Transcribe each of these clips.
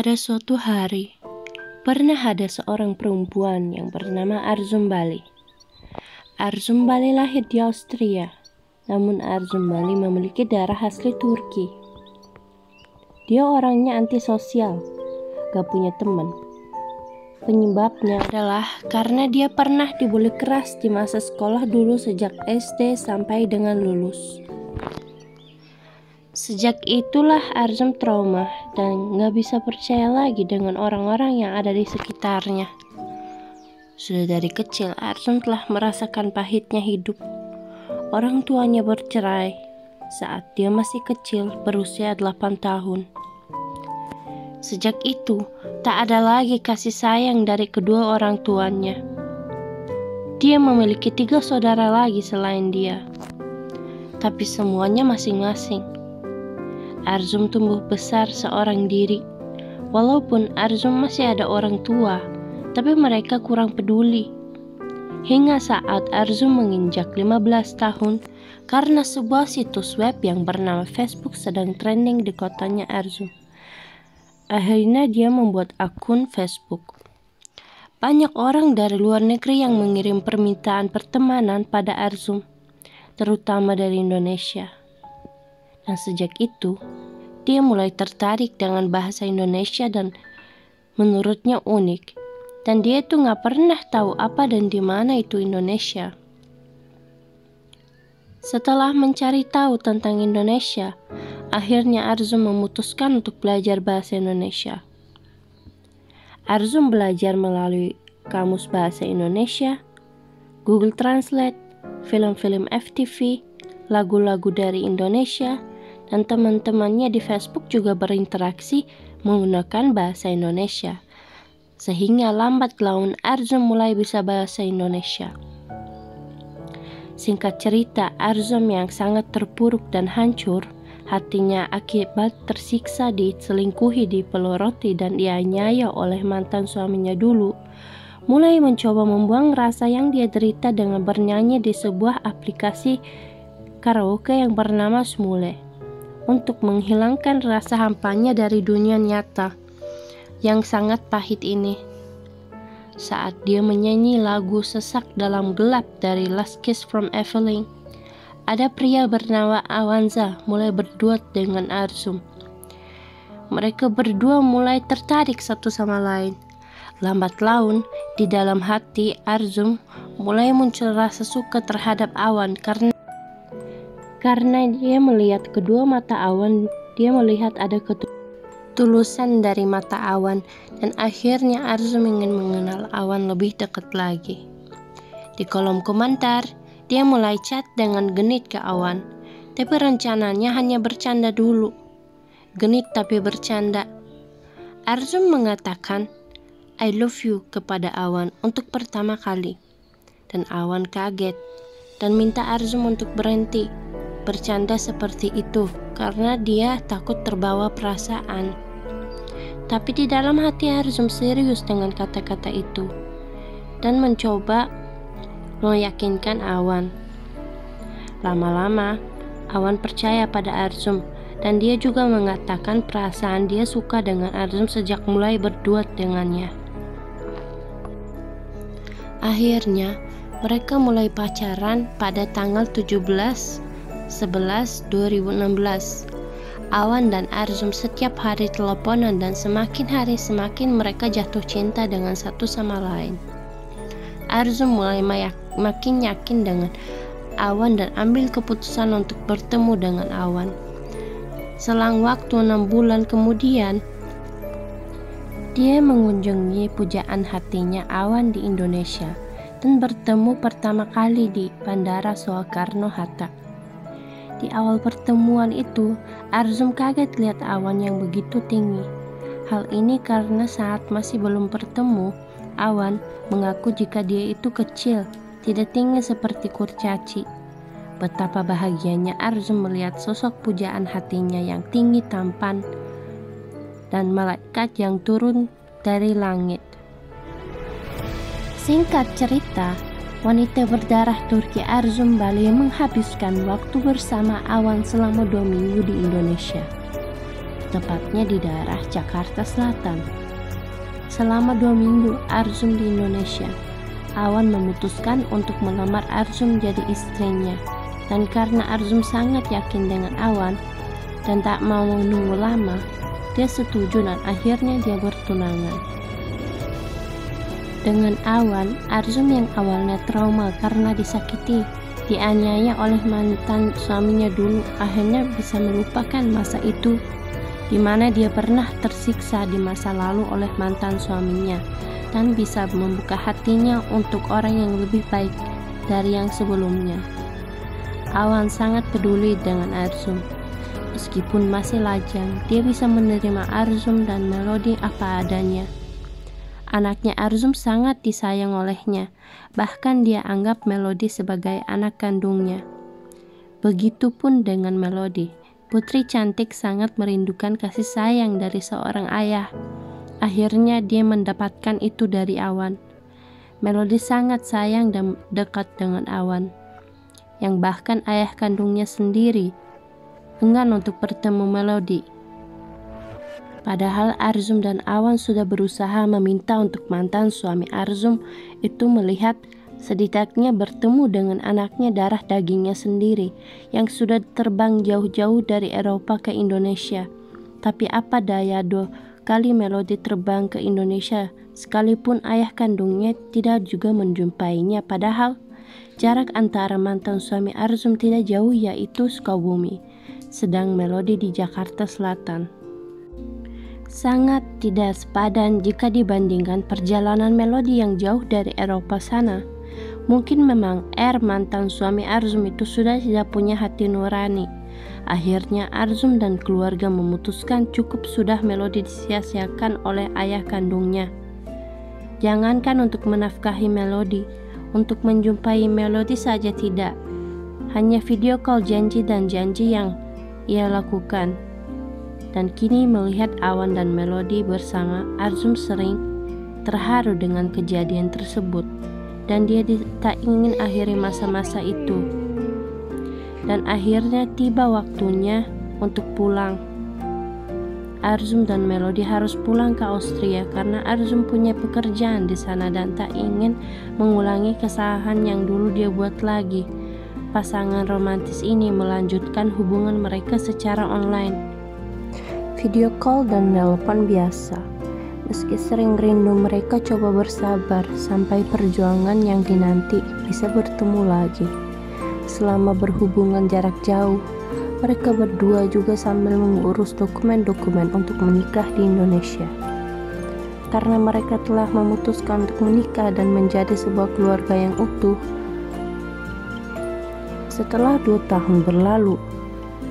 Pada suatu hari, pernah ada seorang perempuan yang bernama Arzum Bali. Arzum Bali lahir di Austria, namun Arzum Bali memiliki darah asli Turki. Dia orangnya antisosial, gak punya teman. Penyebabnya adalah karena dia pernah dibully keras di masa sekolah dulu sejak SD sampai dengan lulus. Sejak itulah Arzum trauma dan gak bisa percaya lagi dengan orang-orang yang ada di sekitarnya. Sudah dari kecil Arzum telah merasakan pahitnya hidup. Orang tuanya bercerai saat dia masih kecil berusia 8 tahun. Sejak itu tak ada lagi kasih sayang dari kedua orang tuanya. Dia memiliki 3 saudara lagi selain dia, tapi semuanya masing-masing. Arzum tumbuh besar seorang diri. Walaupun Arzum masih ada orang tua, tapi mereka kurang peduli. Hingga saat Arzum menginjak 15 tahun, karena sebuah situs web yang bernama Facebook sedang trending di kotanya Arzum. Akhirnya dia membuat akun Facebook. Banyak orang dari luar negeri yang mengirim permintaan pertemanan pada Arzum, terutama dari Indonesia. Dan sejak itu, dia mulai tertarik dengan bahasa Indonesia dan menurutnya unik. Dan dia tuh gak pernah tahu apa dan di mana itu Indonesia. Setelah mencari tahu tentang Indonesia, akhirnya Arzum memutuskan untuk belajar bahasa Indonesia. Arzum belajar melalui Kamus Bahasa Indonesia, Google Translate, film-film FTV, lagu-lagu dari Indonesia, dan teman-temannya di Facebook juga berinteraksi menggunakan bahasa Indonesia. Sehingga lambat laun Arzum mulai bisa bahasa Indonesia. Singkat cerita, Arzum yang sangat terpuruk dan hancur hatinya akibat tersiksa diselingkuhi, dipeloroti dan dianiaya oleh mantan suaminya dulu, mulai mencoba membuang rasa yang dia derita dengan bernyanyi di sebuah aplikasi karaoke yang bernama Smule, untuk menghilangkan rasa hampanya dari dunia nyata yang sangat pahit ini. Saat dia menyanyi lagu Sesak Dalam Gelap dari Last Kiss from Evelyn, ada pria bernama Awanza mulai berduet dengan Arzum. Mereka berdua mulai tertarik satu sama lain. Lambat laun, di dalam hati Arzum mulai muncul rasa suka terhadap Awan karena dia melihat kedua mata Awan, dia melihat ada ketulusan dari mata Awan, dan akhirnya Arzum ingin mengenal Awan lebih dekat lagi. Di kolom komentar, dia mulai chat dengan genit ke Awan, tapi rencananya hanya bercanda dulu. Genit tapi bercanda. Arzum mengatakan, "I love you" kepada Awan untuk pertama kali. Dan Awan kaget dan minta Arzum untuk berhenti bercanda seperti itu karena dia takut terbawa perasaan. Tapi di dalam hati Arzum serius dengan kata-kata itu dan mencoba meyakinkan Awan. Lama-lama Awan percaya pada Arzum dan dia juga mengatakan perasaan dia suka dengan Arzum sejak mulai berduet dengannya. Akhirnya mereka mulai pacaran pada tanggal 17/11/2016. Awan dan Arzum setiap hari teleponan dan semakin hari semakin mereka jatuh cinta dengan satu sama lain. Arzum mulai makin yakin dengan Awan dan ambil keputusan untuk bertemu dengan Awan. Selang waktu 6 bulan kemudian, dia mengunjungi pujaan hatinya Awan di Indonesia dan bertemu pertama kali di Bandara Soekarno-Hatta. Di awal pertemuan itu, Arzum kaget lihat Awan yang begitu tinggi. Hal ini karena saat masih belum bertemu, Awan mengaku jika dia itu kecil, tidak tinggi seperti kurcaci. Betapa bahagianya Arzum melihat sosok pujaan hatinya yang tinggi tampan dan malaikat yang turun dari langit. Singkat cerita, wanita berdarah Turki Arzum Bali menghabiskan waktu bersama Awan selama 2 minggu di Indonesia. tepatnya di daerah Jakarta Selatan. Selama 2 minggu Arzum di Indonesia, Awan memutuskan untuk melamar Arzum jadi istrinya. Dan karena Arzum sangat yakin dengan Awan dan tak mau menunggu lama, dia setuju dan akhirnya dia bertunangan. Dengan Awan, Arzum yang awalnya trauma karena disakiti, dianiaya oleh mantan suaminya dulu, akhirnya bisa melupakan masa itu di mana dia pernah tersiksa di masa lalu oleh mantan suaminya dan bisa membuka hatinya untuk orang yang lebih baik dari yang sebelumnya. Awan sangat peduli dengan Arzum. Meskipun masih lajang, dia bisa menerima Arzum dan Melody apa adanya. Anaknya Arzum sangat disayang olehnya, bahkan dia anggap Melody sebagai anak kandungnya. Begitupun dengan Melody. Putri cantik sangat merindukan kasih sayang dari seorang ayah. Akhirnya dia mendapatkan itu dari Awan. Melody sangat sayang dan dekat dengan Awan, yang bahkan ayah kandungnya sendiri enggan untuk bertemu Melody. Padahal Arzum dan Awan sudah berusaha meminta untuk mantan suami Arzum itu melihat setidaknya bertemu dengan anaknya darah dagingnya sendiri yang sudah terbang jauh-jauh dari Eropa ke Indonesia. Tapi apa daya, kali Melody terbang ke Indonesia sekalipun ayah kandungnya tidak juga menjumpainya, padahal jarak antara mantan suami Arzum tidak jauh, yaitu Sukabumi, sedang Melody di Jakarta Selatan. Sangat tidak sepadan jika dibandingkan perjalanan Melody yang jauh dari Eropa sana. Mungkin memang mantan suami Arzum itu sudah tidak punya hati nurani. Akhirnya Arzum dan keluarga memutuskan cukup sudah Melody disia-siakan oleh ayah kandungnya. Jangankan untuk menafkahi Melody, untuk menjumpai Melody saja tidak. Hanya video call janji yang ia lakukan. Dan kini melihat Awan dan Melody bersama, Arzum sering terharu dengan kejadian tersebut. Dan dia tak ingin akhiri masa-masa itu. Dan akhirnya tiba waktunya untuk pulang. Arzum dan Melody harus pulang ke Austria karena Arzum punya pekerjaan di sana dan tak ingin mengulangi kesalahan yang dulu dia buat lagi. Pasangan romantis ini melanjutkan hubungan mereka secara online. Video call dan telepon biasa. Meski sering rindu, mereka coba bersabar sampai perjuangan yang dinanti bisa bertemu lagi. Selama berhubungan jarak jauh, mereka berdua juga sambil mengurus dokumen-dokumen untuk menikah di Indonesia. Karena mereka telah memutuskan untuk menikah dan menjadi sebuah keluarga yang utuh. Setelah 2 tahun berlalu,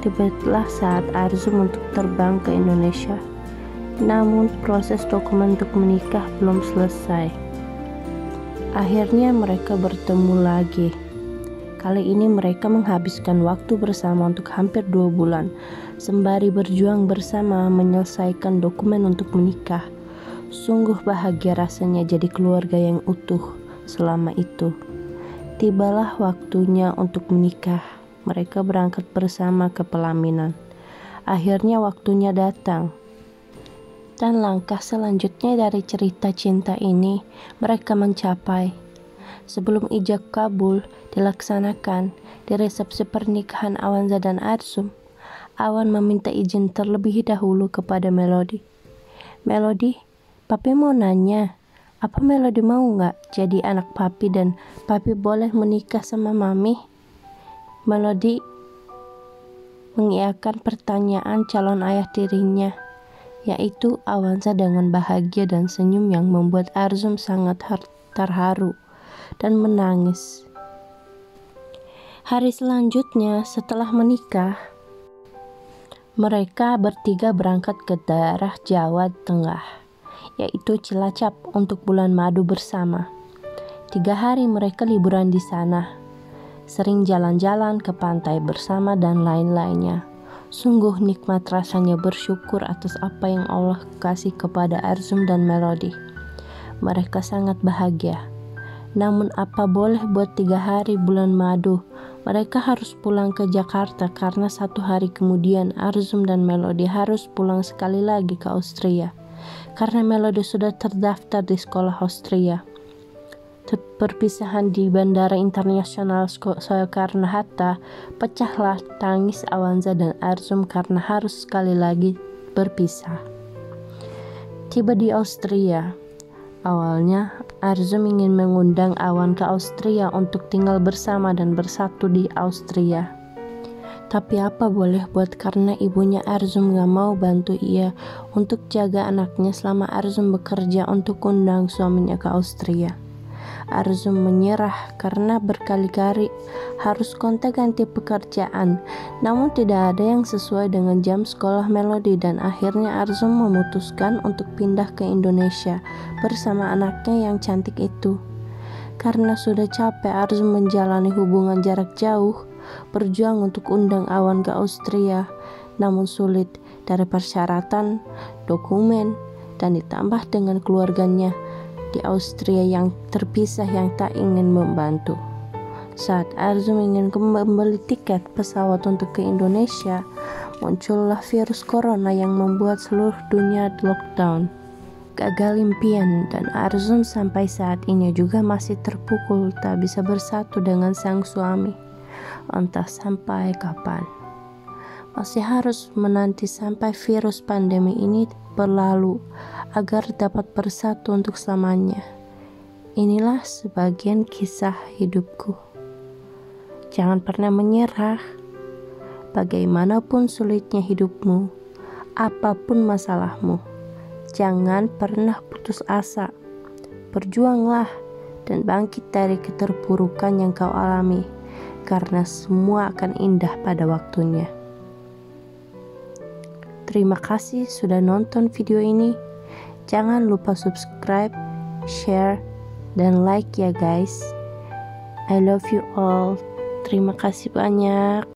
tibalah saat Arzum untuk terbang ke Indonesia. Namun proses dokumen untuk menikah belum selesai. Akhirnya mereka bertemu lagi. Kali ini mereka menghabiskan waktu bersama untuk hampir 2 bulan, sembari berjuang bersama menyelesaikan dokumen untuk menikah. Sungguh bahagia rasanya jadi keluarga yang utuh selama itu. Tibalah waktunya untuk menikah. Mereka berangkat bersama ke pelaminan. Akhirnya waktunya datang. Dan langkah selanjutnya dari cerita cinta ini mereka mencapai. Sebelum ijab kabul dilaksanakan di resepsi pernikahan Awanza dan Arzum, Awan meminta izin terlebih dahulu kepada Melody. Melody, papi mau nanya, apa Melody mau nggak jadi anak papi dan papi boleh menikah sama mami? Melody mengiyakan pertanyaan calon ayah tirinya, yaitu Awanza dengan bahagia dan senyum yang membuat Arzum sangat terharu dan menangis. Hari selanjutnya setelah menikah, mereka bertiga berangkat ke daerah Jawa Tengah, yaitu Cilacap untuk bulan madu bersama. 3 hari mereka liburan di sana, sering jalan-jalan ke pantai bersama dan lain-lainnya. Sungguh nikmat rasanya bersyukur atas apa yang Allah kasih kepada Arzum dan Melody. Mereka sangat bahagia. Namun apa boleh buat 3 hari bulan madu Mereka harus pulang ke Jakarta karena 1 hari kemudian Arzum dan Melody harus pulang sekali lagi ke Austria. Karena Melody sudah terdaftar di sekolah Austria. Perpisahan di Bandara Internasional Soekarno-Hatta, pecahlah tangis Awanza dan Arzum karena harus sekali lagi berpisah. Tiba di Austria. Awalnya, Arzum ingin mengundang Awan ke Austria untuk tinggal bersama dan bersatu di Austria. Tapi apa boleh buat karena ibunya Arzum gak mau bantu ia untuk jaga anaknya selama Arzum bekerja untuk undang suaminya ke Austria. Arzum menyerah karena berkali-kali harus gonta-ganti pekerjaan, namun tidak ada yang sesuai dengan jam sekolah Melody dan akhirnya Arzum memutuskan untuk pindah ke Indonesia bersama anaknya yang cantik itu. Karena sudah capek Arzum menjalani hubungan jarak jauh, berjuang untuk undang Awan ke Austria, namun sulit dari persyaratan, dokumen, dan ditambah dengan keluarganya di Austria yang terpisah yang tak ingin membantu. Saat Arzum ingin membeli tiket pesawat untuk ke Indonesia, muncullah virus corona yang membuat seluruh dunia lockdown. Gagal impian dan Arzum sampai saat ini juga masih terpukul tak bisa bersatu dengan sang suami. Entah sampai kapan. Masih harus menanti sampai virus pandemi ini berlalu agar dapat bersatu untuk selamanya. Inilah sebagian kisah hidupku. Jangan pernah menyerah. Bagaimanapun sulitnya hidupmu, apapun masalahmu, jangan pernah putus asa. Berjuanglah dan bangkit dari keterpurukan yang kau alami, karena semua akan indah pada waktunya. Terima kasih sudah nonton video ini. Jangan lupa subscribe, share, dan like ya guys. I love you all. Terima kasih banyak.